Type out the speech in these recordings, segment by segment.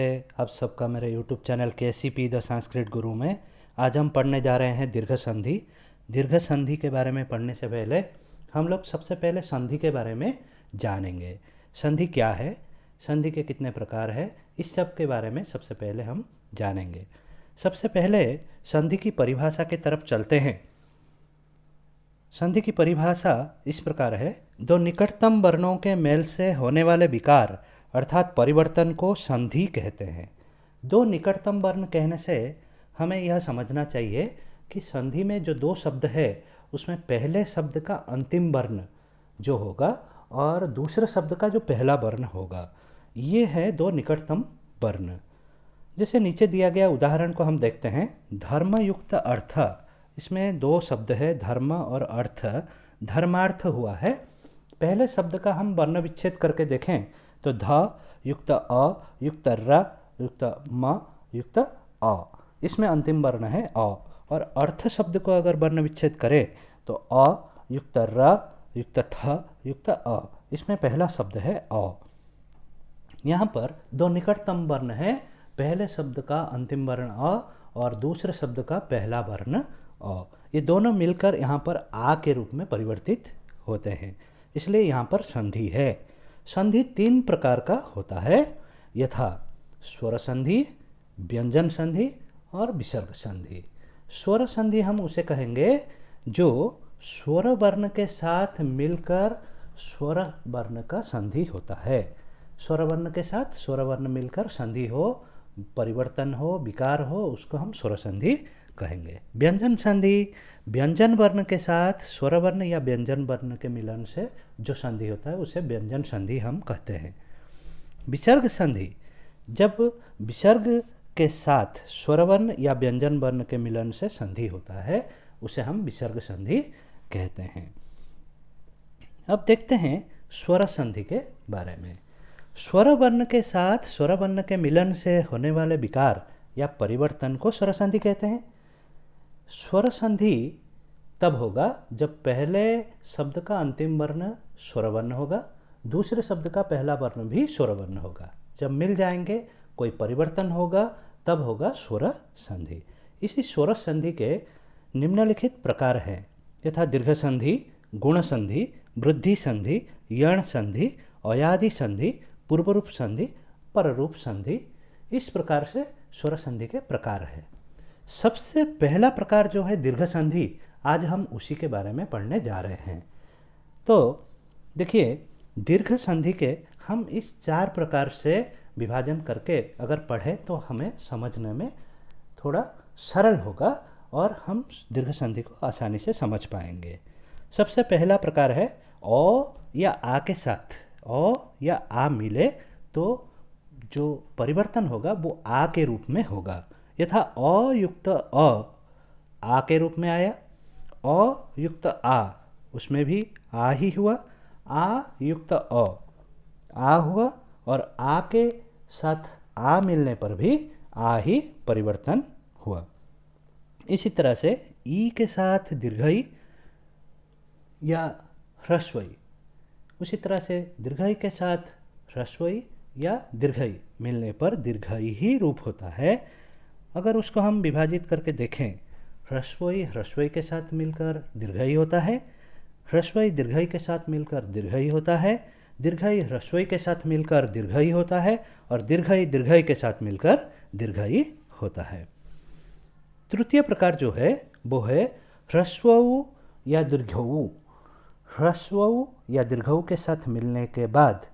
आप सबका मेरे YouTube channel KCP the Sanskrit गुरु में आज हम पढ़ने जा रहे हैं दीर्घ संधि। दीर्घ संधि के बारे में पढ़ने से पहले हम लोग सबसे पहले संधि के बारे में जानेंगे। संधि क्या है, संधि के कितने प्रकार है, इस सब के बारे में सबसे पहले हम जानेंगे। सबसे पहले संधि की परिभाषा की तरफ चलते हैं। संधि की परिभाषा इस प्रकार है, दो निकटतम वर्णों के मेल से होने वाले विकार अर्थात परिवर्तन को संधि कहते हैं। दो निकटतम वर्ण कहने से हमें यह समझना चाहिए कि संधि में जो दो शब्द है उसमें पहले शब्द का अंतिम वर्ण जो होगा और दूसरे शब्द का जो पहला वर्ण होगा, ये है दो निकटतम वर्ण। जैसे नीचे दिया गया उदाहरण को हम देखते हैं। धर्मयुक्त अर्थ, इसमें दो शब्द है धर्म और अर्थ। धर्मार्थ हुआ है। पहले शब्द का हम वर्ण विच्छेद करके देखें तो ध युक्त अ युक्त र युक्त म युक्त अ, इसमें अंतिम वर्ण है अ। और अर्थ शब्द को अगर वर्ण विच्छेद करें तो अ युक्त र युक्त थ युक्त अ, इसमें पहला शब्द है अ। यहाँ पर दो निकटतम वर्ण है, पहले शब्द का अंतिम वर्ण अ और दूसरे शब्द का पहला वर्ण अ। ये दोनों मिलकर यहाँ पर आ के रूप में परिवर्तित होते हैं, इसलिए यहाँ पर संधि है। संधि तीन प्रकार का होता है, यथा स्वर संधि, व्यंजन संधि और विसर्ग संधि। स्वर संधि हम उसे कहेंगे जो स्वर वर्ण के साथ मिलकर स्वर वर्ण का संधि होता है। स्वर वर्ण के साथ स्वर वर्ण मिलकर संधि हो, परिवर्तन हो, विकार हो, उसको हम स्वर संधि कहेंगे। व्यंजन संधि, व्यंजन वर्ण के साथ स्वर वर्ण या व्यंजन वर्ण के मिलन से जो संधि होता है उसे व्यंजन संधि हम कहते हैं। विसर्ग संधि, जब विसर्ग के साथ स्वर वर्ण या व्यंजन वर्ण के मिलन से संधि होता है उसे हम विसर्ग संधि कहते हैं। अब देखते हैं स्वर संधि के बारे में। स्वर वर्ण के साथ स्वर वर्ण के मिलन से होने वाले विकार या परिवर्तन को स्वर संधि कहते हैं। स्वर संधि तब होगा जब पहले शब्द का अंतिम वर्ण स्वर वर्ण होगा, दूसरे शब्द का पहला वर्ण भी स्वर वर्ण होगा। जब मिल जाएंगे कोई परिवर्तन होगा तब होगा स्वर संधि। इसी स्वर संधि के निम्नलिखित प्रकार हैं, यथा दीर्घ संधि, गुण संधि, वृद्धि संधि, यण संधि, अयादि संधि, पूर्वरूप संधि, पररूप संधि। इस प्रकार से स्वर संधि के प्रकार है। सबसे पहला प्रकार जो है दीर्घ संधि, आज हम उसी के बारे में पढ़ने जा रहे हैं। तो देखिए, दीर्घ संधि के हम इस चार प्रकार से विभाजन करके अगर पढ़ें तो हमें समझने में थोड़ा सरल होगा और हम दीर्घ संधि को आसानी से समझ पाएंगे। सबसे पहला प्रकार है अ या आ के साथ अ या आ मिले तो जो परिवर्तन होगा वो आ के रूप में होगा। यथा अ युक्त आ के रूप में आया, अ युक्त आ उसमें भी आ ही हुआ, आ युक्त आ हुआ और आ के साथ आ मिलने पर भी आ ही परिवर्तन हुआ। इसी तरह से ई के साथ दीर्घई या ह्रस्वई, उसी तरह से दीर्घई के साथ ह्रस्वई या दीर्घई मिलने पर दीर्घई ही रूप होता है। अगर उसको हम विभाजित करके देखें, ह्रस्वई ह्रस्वई के साथ मिलकर दीर्घई होता है, ह्रस्वई दीर्घई के साथ मिलकर दीर्घई होता है, दीर्घई ह्रस्वई के साथ मिलकर दीर्घई होता है और दीर्घई दीर्घई के साथ मिलकर दीर्घई होता है। तृतीय प्रकार जो है वो है ह्रस्वऊ या दीर्घऊ। ह्रस्वऊ या दीर्घऊ के साथ मिलने के बाद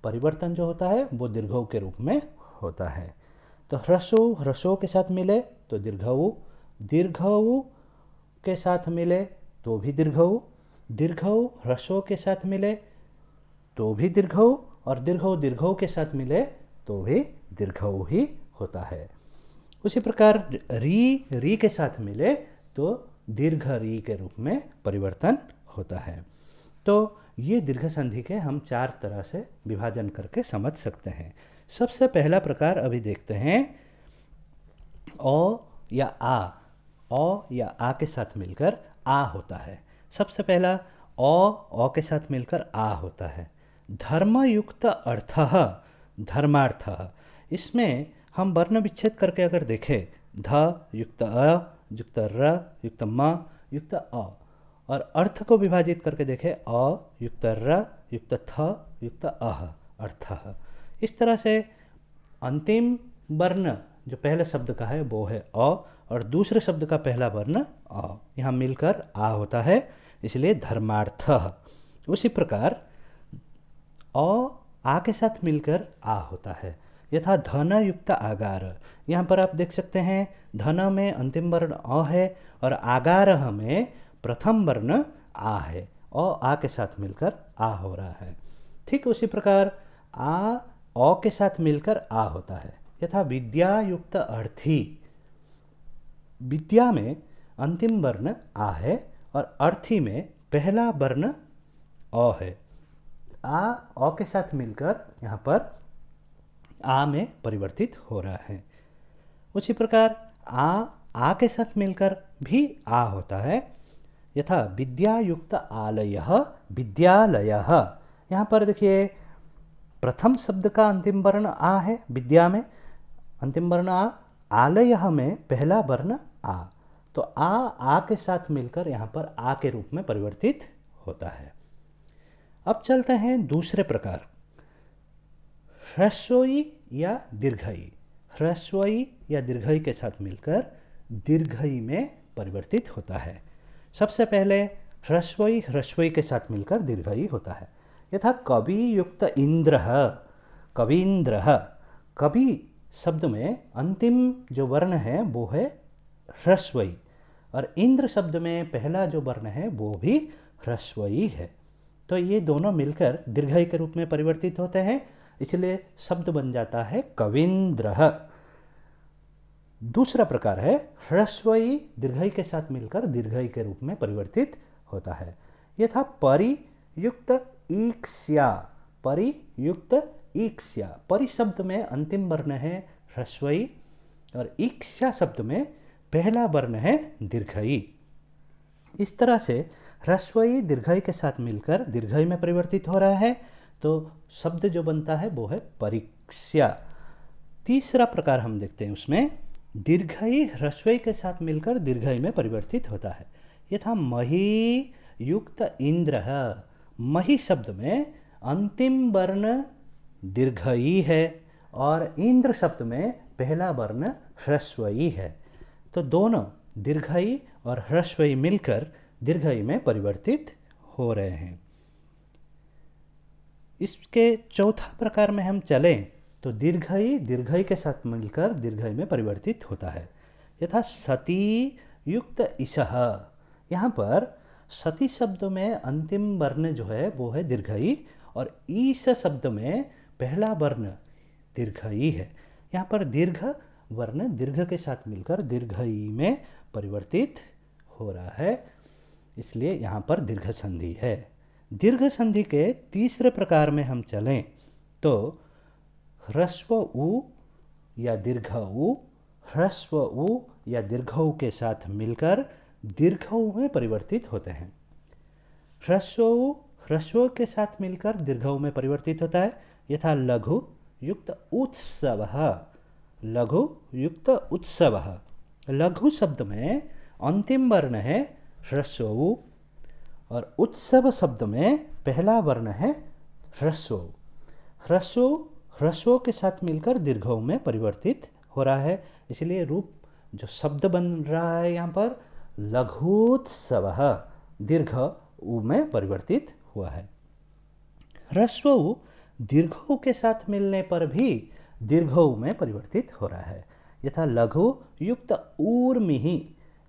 परिवर्तन जो होता है वो दीर्घऊ के रूप में होता है। तो ह्रस्व ह्रस्व के साथ मिले तो दीर्घऊ, दीर्घऊ के साथ मिले तो भी दीर्घऊ, दीर्घऊ ह्रस्व के साथ मिले तो भी दीर्घऊ और दीर्घऊ दीर्घऊ के साथ मिले तो भी दीर्घऊ ही होता है। उसी प्रकार री के साथ मिले तो दीर्घ री के रूप में परिवर्तन होता है। तो ये दीर्घ संधि के हम चार तरह से विभाजन करके समझ सकते हैं। सबसे पहला प्रकार अभी देखते हैं अ या आ के साथ मिलकर आ होता है। सबसे पहला अ के साथ मिलकर आ होता है। धर्मयुक्त अर्थः धर्मार्थः, इसमें हम वर्ण विच्छेद करके अगर देखें, ध युक्त अ युक्त र युक्त म युक्त अ, और अर्थ को विभाजित करके देखें, अ युक्त र युक्त थ युक्त अह अर्थः। इस तरह से अंतिम वर्ण जो पहले शब्द का है वो है अ, और दूसरे शब्द का पहला वर्ण अ, यहाँ मिलकर आ होता है, इसलिए धर्मार्थः। उसी प्रकार आ के साथ मिलकर आ होता है, यथा धन युक्त आगार। यहाँ पर आप देख सकते हैं धन में अंतिम वर्ण अ है और आगारह में प्रथम वर्ण आ है, आ के साथ मिलकर आ हो रहा है। ठीक उसी प्रकार अ के साथ मिलकर आ होता है, यथा विद्या युक्त अर्थी। विद्या में अंतिम वर्ण आ है और अर्थी में पहला वर्ण अ है। अ के साथ मिलकर यहाँ पर आ में परिवर्तित हो रहा है। उसी प्रकार आ के साथ मिलकर भी आ होता है, यथा विद्या युक्त आलयः विद्यालयः। यहाँ पर देखिए प्रथम शब्द का अंतिम वर्ण आ है, विद्या में अंतिम वर्ण आ, आलयः में पहला वर्ण आ, तो आ के साथ मिलकर यहाँ पर आ के रूप में परिवर्तित होता है। अब चलते हैं दूसरे प्रकार, ह्रस्वई या दीर्घई। ह्रस्वई या दीर्घई के साथ मिलकर दीर्घई में परिवर्तित होता है। सबसे पहले ह्रस्वई ह्रस्वई के साथ मिलकर दीर्घई होता है, यथा कवि युक्त इंद्रः कवींद्रः। कवि शब्द में अंतिम जो वर्ण है वो है ह्रस्वई, और इंद्र शब्द में पहला जो वर्ण है वो भी ह्रस्वई है, तो ये दोनों मिलकर दीर्घई के रूप में परिवर्तित होते हैं, इसलिए शब्द बन जाता है कवींद्रः। दूसरा प्रकार है ह्रस्वई दीर्घई के साथ मिलकर दीर्घई के रूप में परिवर्तित होता है, यथा परियुक्त ईक्ष्या। परियुक्त ईक्ष्या, परि शब्द में अंतिम वर्ण है ह्रस्वई और ईक्ष्या शब्द में पहला वर्ण है दीर्घई। इस तरह से ह्रस्वई दीर्घई के साथ मिलकर दीर्घई में परिवर्तित हो रहा है, तो शब्द जो बनता है वो है परीक्षा। तीसरा प्रकार हम देखते हैं, उसमें दीर्घई ह्रस्वई के साथ मिलकर दीर्घई में परिवर्तित होता है, यथा मही युक्त इंद्रः। मही शब्द में अंतिम वर्ण दीर्घई है और इंद्र शब्द में पहला वर्ण ह्रस्वई है, तो दोनों दीर्घई और ह्रस्वई मिलकर दीर्घई में परिवर्तित हो रहे हैं। इसके चौथा प्रकार में हम चलें तो दीर्घई दीर्घई के साथ मिलकर दीर्घई में परिवर्तित होता है, यथा सती युक्त ईशः। यहाँ पर सती शब्द में अंतिम वर्ण जो है वो है दीर्घई और ईश शब्द में पहला वर्ण दीर्घई है। यहाँ पर दीर्घ वर्ण दीर्घ के साथ मिलकर दीर्घई में परिवर्तित हो रहा है, इसलिए यहाँ पर दीर्घ संधि है। दीर्घ संधि के तीसरे प्रकार में हम चलें तो ह्रस्व उ या दीर्घ उ, ह्रस्व उ या दीर्घ उ के साथ मिलकर दीर्घ उ में परिवर्तित होते हैं। ह्रस्व उ ह्रस्व के साथ मिलकर दीर्घ उ में परिवर्तित होता है, यथा लघु युक्त उत्सवः। लघु युक्त उत्सवः, लघु शब्द में अंतिम वर्ण है ह्रस्व उ और उत्सव शब्द में पहला वर्ण है ह्रस्व। ह्रस्व ह्रस्व के साथ मिलकर दीर्घ उ में परिवर्तित हो रहा है, इसलिए रूप जो शब्द बन रहा है यहाँ पर लघुत्सवः, दीर्घ उ में परिवर्तित हुआ है। ह्रस्व उ दीर्घ उ के साथ मिलने पर भी दीर्घ उ में परिवर्तित हो रहा है, यथा लघु युक्त ऊर्मिहि।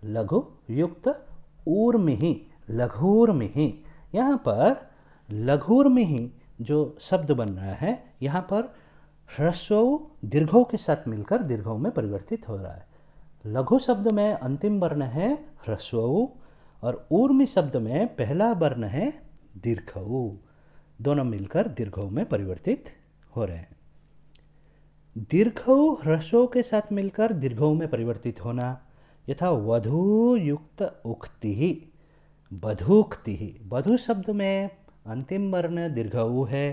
लघु युक्त ऊर्मिहि, लघुर्मिहि। यहाँ पर लघुर्मिहि जो शब्द बन रहा है यहाँ पर ह्रस्व उ दीर्घ उ के साथ मिलकर दीर्घ उ में परिवर्तित हो रहा है। लघु शब्द में अंतिम वर्ण है ह्रस्व उ और ऊर्मि शब्द में पहला वर्ण है दीर्घ उ, दोनों मिलकर दीर्घ उ में परिवर्तित हो रहे हैं। दीर्घ उ ह्रस्व उ के साथ मिलकर दीर्घ उ में परिवर्तित होना, यथा वधू युक्त उक्ति। वधूक्ति, वधु शब्द में अंतिम वर्ण दीर्घ उ है,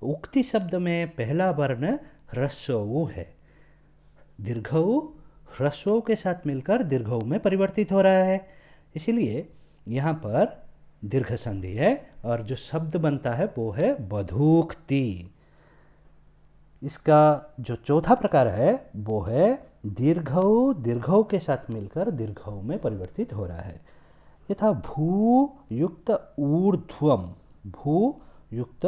उक्ति शब्द में पहला वर्ण ह्रस्व ऊ है। दीर्घ ऊ ह्रस्व ऊ के साथ मिलकर दीर्घ ऊ में परिवर्तित हो रहा है, इसीलिए यहाँ पर दीर्घ संधि है और जो शब्द बनता है वो है बधूक्ति। इसका जो चौथा प्रकार है वो है दीर्घ ऊ के साथ मिलकर दीर्घ ऊ में परिवर्तित हो रहा है। यथा भू युक्त ऊर्ध्वम, भू युक्त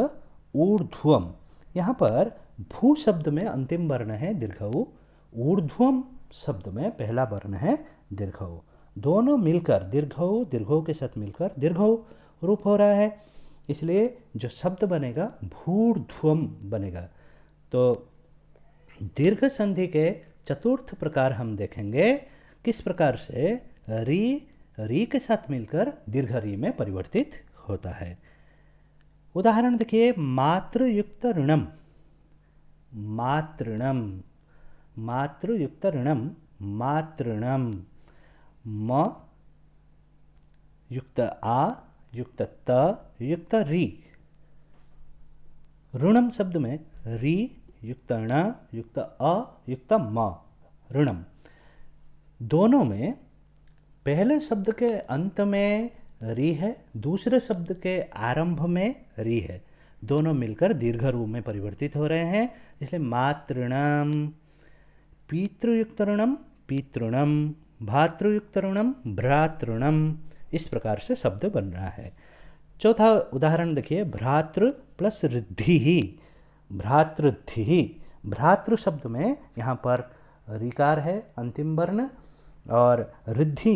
ऊर्ध्वम। यहाँ पर भू शब्द में अंतिम वर्ण है दीर्घ ऊ, ऊर्ध्वम शब्द में पहला वर्ण है दीर्घ ऊ। दोनों मिलकर दीर्घ ऊ के साथ मिलकर दीर्घ ऊ रूप हो रहा है, इसलिए जो शब्द बनेगा भूर्ध्वम बनेगा। तो दीर्घ संधि के चतुर्थ प्रकार हम देखेंगे किस प्रकार से री के साथ मिलकर दीर्घ री में परिवर्तित होता है। उदाहरण देखिए, मातृयुक्त ऋणम, मातृणम, मातृयुक्त ऋणम, मातृणम। म युक्त आ युक्त त युक्त री। ऋणम शब्द में री युक्त ण युक्त अ युक्त म, ऋणम। दोनों में पहले शब्द के अंत में री है, दूसरे शब्द के आरंभ में री है, दोनों मिलकर दीर्घ रूप में परिवर्तित हो रहे हैं, इसलिए मातृणम। पितृयुक्त ऋणम, पितृणम। भातृयुक्त ऋणम, भ्रातृणम। इस प्रकार से शब्द बन रहा है। चौथा उदाहरण देखिए, भ्रातृ प्लस ऋद्धि ही, भ्रातृद्धि ही। भ्रातृ शब्द में यहाँ पर ऋकार है अंतिम वर्ण और ऋद्धि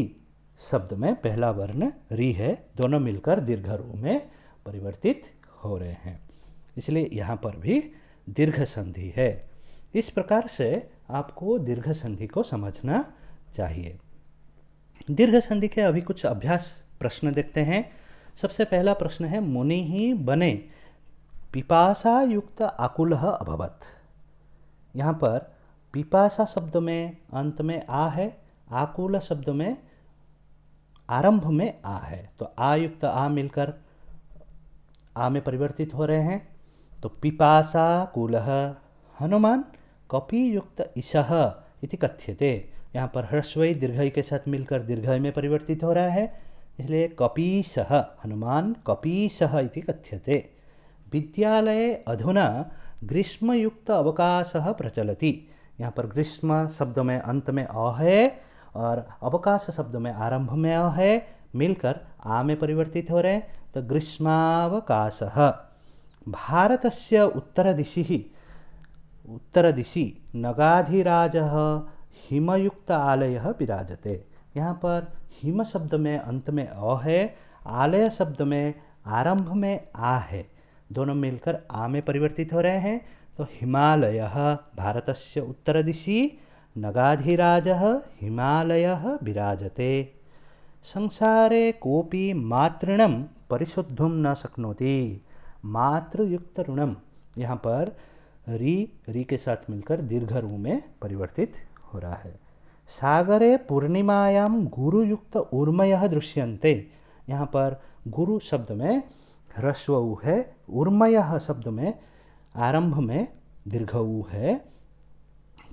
शब्द में पहला वर्ण री है, दोनों मिलकर दीर्घ रूप में परिवर्तित हो रहे हैं, इसलिए यहाँ पर भी दीर्घ संधि है। इस प्रकार से आपको दीर्घ संधि को समझना चाहिए। दीर्घ संधि के अभी कुछ अभ्यास प्रश्न देखते हैं। सबसे पहला प्रश्न है, मुनि ही बने पिपासा युक्त आकुलः अभवत्। यहाँ पर पिपासा शब्द में अंत में आ है, आकुल शब्द में आरंभ में आ है, तो आ युक्त आ मिलकर आ में परिवर्तित हो रहे हैं। तो पिपासा कुलः। हनुमान कपि युक्त ईशः इति कथ्यते। यहाँ पर ह्रस्वई दीर्घई के साथ मिलकर दीर्घई में परिवर्तित हो रहा है, इसलिए कपीशः, हनुमान कपीशः इति कथ्यते। विद्यालये अधुना ग्रीष्मयुक्त अवकाशः प्रचलति। यहाँ पर ग्रीष्म शब्द में अंत में अ है और अवकाश शब्द में आरंभ में अ है, मिलकर आ में परिवर्तित हो रहे हैं, तो ग्रीष्मावकाशः। भारतस्य उत्तरदिशि नगाधिराजः हिमयुक्त आलयः विराजते। यहाँ पर हिम शब्द में अंत में अ है, आलय शब्द में आरंभ में आ है, दोनों मिलकर आ में परिवर्तित हो रहे हैं, तो हिमालयः। भारतस्य उत्तरदिशि नगाधिराजः हिमालयः विराजते। संसारे कोपि मातृणं परिशुद्धुं न शक्नोति। मातृयुक्त ऋणम, यहाँ पर री के साथ मिलकर दीर्घ रू में परिवर्तित हो रहा है। सागरे पूर्णिमायां गुरुयुक्त ऊर्मयः दृश्यन्ते। यहाँ पर गुरु शब्द में ह्रस्व ऊ है, ऊर्मयः शब्द में आरंभ में दीर्घ ऊ है,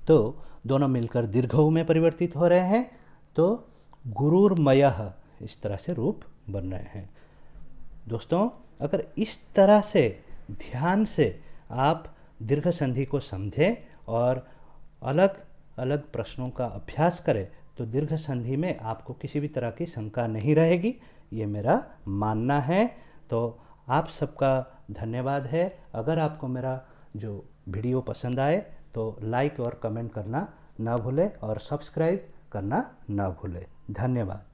तो दोनों मिलकर दीर्घ ऊ में परिवर्तित हो रहे हैं, तो गुरुर्मयः इस तरह से रूप बन रहे हैं। दोस्तों, अगर इस तरह से ध्यान से आप दीर्घ संधि को समझें और अलग अलग प्रश्नों का अभ्यास करें, तो दीर्घ संधि में आपको किसी भी तरह की शंका नहीं रहेगी, ये मेरा मानना है। तो आप सबका धन्यवाद है। अगर आपको मेरा जो वीडियो पसंद आए तो लाइक और कमेंट करना ना भूलें और सब्सक्राइब करना ना भूलें। धन्यवाद।